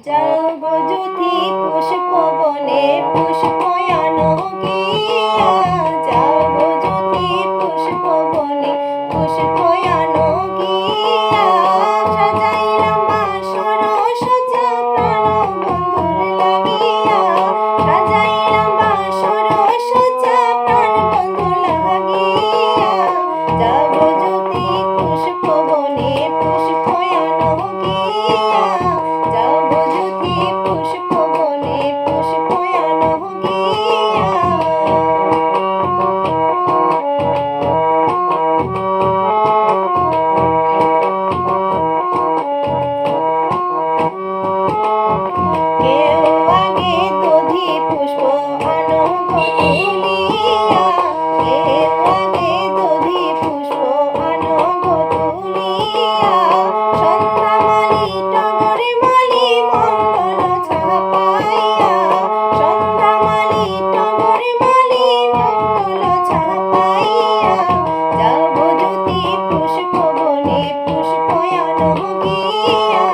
যাও গো জ্যোতি পুষ্পবনে পুষ্পয়ানো গিয়া, যাও গো জ্যোতি পুষ্পবনে পুষ্পয়ানো গিয়া, সাজাইলাম বাসর সজ্জা প্রাণ বন্ধুর লাগিয়া, সাজাইলাম বাসর সজ্জা প্রাণ বন্ধু লাগিয়া, যাও গো জ্যোতি পুষ্পবনে পুষ্পয়ানো গিয়া, যাও গো জ্যোতি পুষ্পবনে পুষ্পয়ানো গিয়া। কেউ আগে দধি পুষ্প আনো গো তুলিয়া, কেউ আগে দধি পুষ্প আনো গো তুলিয়া, সন্ধ্যামালি টগরে মালি মঙ্গল ছাপাইয়া, সন্ধ্যামালি টগরে মালি মঙ্গল ছাপাইয়া, যাও গো জ্যোতি পুষ্পবনে পুষ্পয়ানো গিয়া,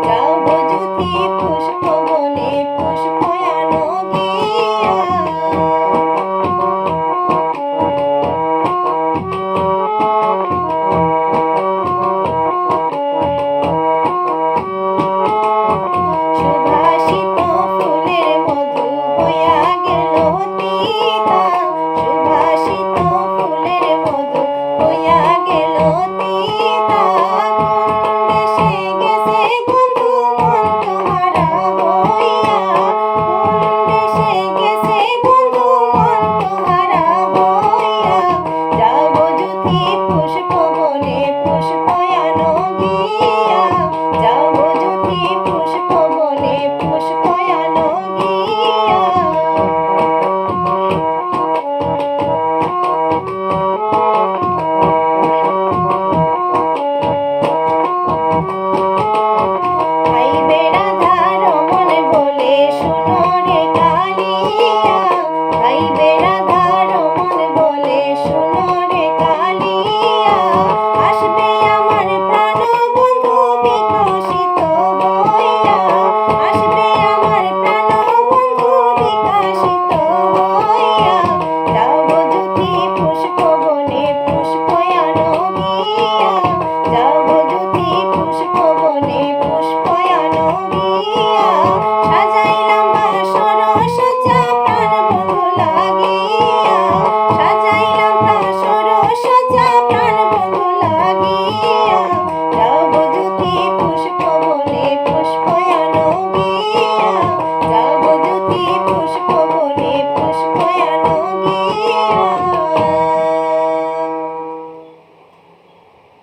যাও গো জ্যোতি পুষ্পবনে পুষ্পয়ানো গিয়া। সুভাষিত ফুলের মধু হইয়া গেল তিতা, সুভাষিত ফুলের মধু হইয়া গেল তিতা, কোন দেশে গেছে বন্ধু মন তোহারা হইয়া, কোন দেশে গেছে বন্ধু মন তোহারা হইয়া, যাও গো জ্যোতি পুষ্পবনে পুষ্পয়ানো গিয়া, যাও গো জ্যোতি